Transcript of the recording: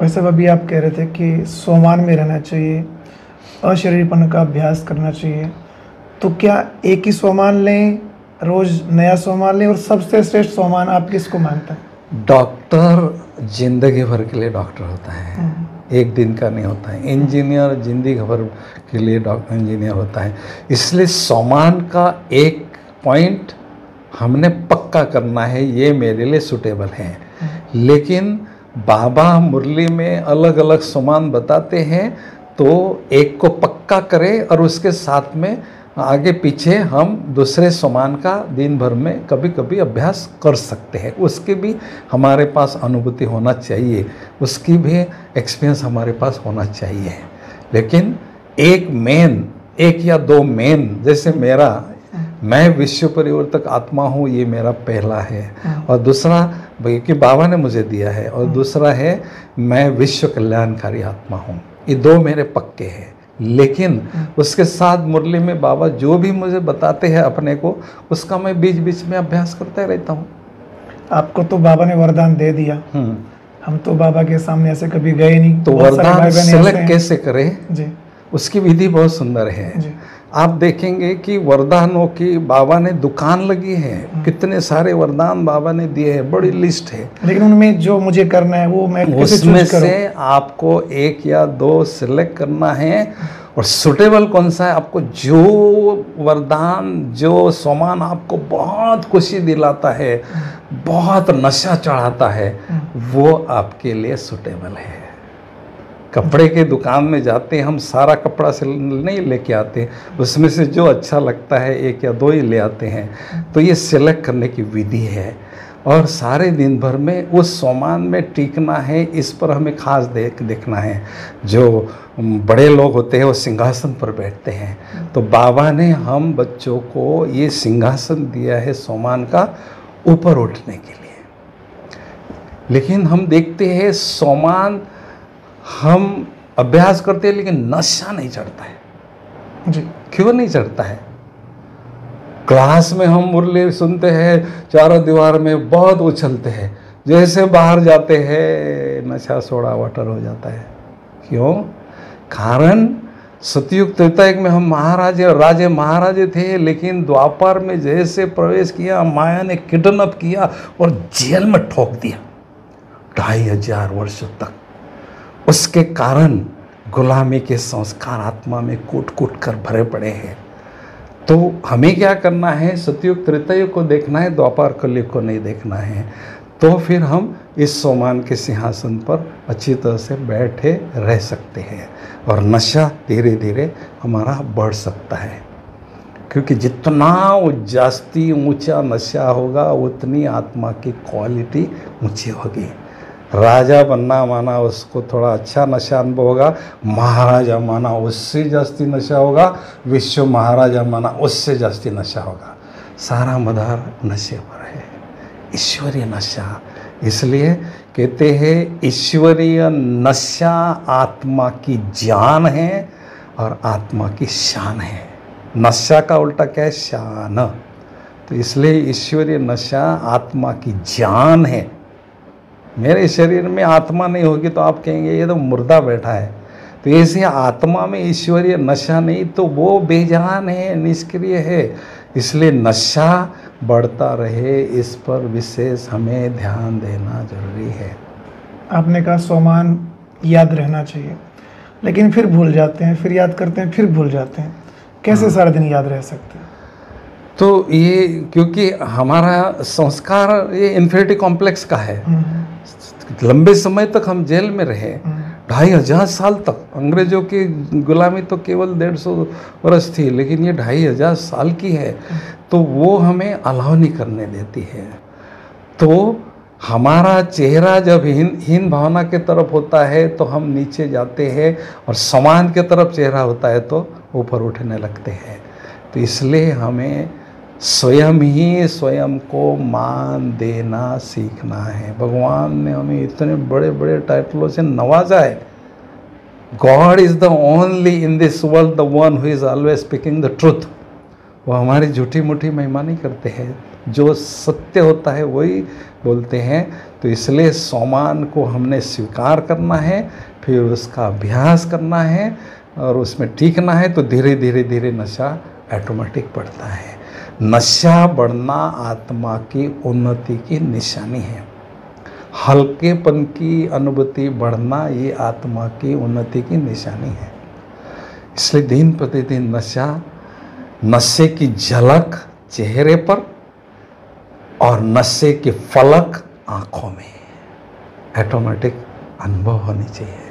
वैसे अभी आप कह रहे थे कि सोमान में रहना चाहिए, अशरीरपन का अभ्यास करना चाहिए, तो क्या एक ही सोमान लें, रोज नया सोमान लें, और सबसे श्रेष्ठ सोमान आप किसको मानते हैं? डॉक्टर जिंदगी भर के लिए डॉक्टर होता है, एक दिन का नहीं होता है। इंजीनियर जिंदगी भर के लिए डॉक्टर इंजीनियर होता है। इसलिए सोमान का एक पॉइंट हमने पक्का करना है, ये मेरे लिए सूटेबल है। लेकिन बाबा मुरली में अलग अलग सोमान बताते हैं, तो एक को पक्का करें और उसके साथ में आगे पीछे हम दूसरे सोमान का दिन भर में कभी कभी अभ्यास कर सकते हैं। उसकी भी हमारे पास अनुभूति होना चाहिए, उसकी भी एक्सपीरियंस हमारे पास होना चाहिए। लेकिन एक या दो मेन, जैसे मेरा, मैं विश्व परिवर्तक आत्मा हूँ, ये मेरा पहला है। और दूसरा कि बाबा ने मुझे दिया है, और दूसरा है मैं विश्व कल्याणकारी आत्मा हूँ। ये दो मेरे पक्के हैं। लेकिन उसके साथ मुरली में बाबा जो भी मुझे बताते हैं अपने को, उसका मैं बीच बीच में अभ्यास करता रहता हूँ। आपको तो बाबा ने वरदान दे दिया, हम तो बाबा के सामने ऐसे कभी गए नहीं, तो वरदान सेलेक्ट कैसे करें जी, उसकी विधि बहुत सुंदर है जी। आप देखेंगे कि वरदानों की बाबा ने दुकान लगी है, कितने सारे वरदान बाबा ने दिए हैं, बड़ी लिस्ट है। लेकिन उनमें जो मुझे करना है वो मैं कैसे उसमें चूज करूं? से आपको एक या दो सिलेक्ट करना है, और सुटेबल कौन सा है आपको, जो वरदान जो सोमान आपको बहुत खुशी दिलाता है, बहुत नशा चढ़ाता है, वो आपके लिए सुटेबल है। कपड़े के दुकान में जाते हैं हम, सारा कपड़ा से नहीं लेके आते, उसमें से जो अच्छा लगता है एक या दो ही ले आते हैं। तो ये सिलेक्ट करने की विधि है, और सारे दिन भर में उस सोमान में टिकना है, इस पर हमें खास देखना है। जो बड़े लोग होते हैं वो सिंहासन पर बैठते हैं, तो बाबा ने हम बच्चों को ये सिंहासन दिया है सोमान का ऊपर उठने के लिए। लेकिन हम देखते हैं सोमान हम अभ्यास करते हैं, लेकिन नशा नहीं चढ़ता है जी। क्यों नहीं चढ़ता है? क्लास में हम मुरली सुनते हैं, चारों दीवार में बहुत उछलते हैं, जैसे बाहर जाते हैं नशा सोडा वाटर हो जाता है। क्यों? कारण सतयुग त्रेतायुग में हम महाराजे और राजे महाराजे थे, लेकिन द्वापर में जैसे प्रवेश किया, माया ने किडनैप किया और जेल में ठोक दिया 2500 वर्षों तक। उसके कारण गुलामी के संस्कार आत्मा में कूट कूट कर भरे पड़े हैं। तो हमें क्या करना है? सतयुग त्रेतायुग को देखना है, द्वापर कलयुग को नहीं देखना है। तो फिर हम इस सोमान के सिंहासन पर अच्छी तरह से बैठे रह सकते हैं, और नशा धीरे धीरे हमारा बढ़ सकता है। क्योंकि जितना जास्ती ऊंचा नशा होगा, उतनी आत्मा की क्वालिटी ऊंची होगी। राजा बनना माना उसको थोड़ा अच्छा नशा अनुभव होगा, महाराजा माना उससे जास्ती नशा होगा, विश्व महाराजा माना उससे जास्ती नशा होगा। सारा मदार नशे पर है, ईश्वरीय नशा। इसलिए कहते हैं ईश्वरीय नशा आत्मा की जान है और आत्मा की शान है। नशा का उल्टा क्या है? शान। तो इसलिए ईश्वरीय नशा आत्मा की जान है। मेरे शरीर में आत्मा नहीं होगी तो आप कहेंगे ये तो मुर्दा बैठा है। तो ऐसे आत्मा में ईश्वरीय नशा नहीं तो वो बेजान है, निष्क्रिय है। इसलिए नशा बढ़ता रहे, इस पर विशेष हमें ध्यान देना जरूरी है। आपने कहा सोमान याद रहना चाहिए, लेकिन फिर भूल जाते हैं, फिर याद करते हैं, फिर भूल जाते हैं। कैसे सारा दिन याद रह सकते हैं? तो ये क्योंकि हमारा संस्कार ये इन्फिनिटी कॉम्प्लेक्स का है। लंबे समय तक हम जेल में रहे, 2500 साल तक। अंग्रेजों की गुलामी तो केवल 150 वर्ष थी, लेकिन ये 2500 साल की है, तो वो हमें अलाउ नहीं करने देती है। तो हमारा चेहरा जब हीन भावना के तरफ होता है तो हम नीचे जाते हैं, और समान के तरफ चेहरा होता है तो ऊपर उठने लगते हैं। तो इसलिए हमें स्वयं ही स्वयं को मान देना सीखना है। भगवान ने हमें इतने बड़े बड़े टाइटलों से नवाजा है। God is the only in this world the one who is always speaking the truth. वो हमारी झूठी मूठी महिमा नहीं करते हैं। जो सत्य होता है वही बोलते हैं। तो इसलिए सोमान को हमने स्वीकार करना है, फिर उसका अभ्यास करना है और उसमें टीकना है, तो धीरे धीरे धीरे नशा ऑटोमेटिक बढ़ता है। नशा बढ़ना आत्मा की उन्नति की निशानी है। हल्केपन की अनुभूति बढ़ना ये आत्मा की उन्नति की निशानी है। इसलिए दिन प्रतिदिन नशे की झलक चेहरे पर और नशे की फलक आंखों में ऑटोमेटिक अनुभव होनी चाहिए।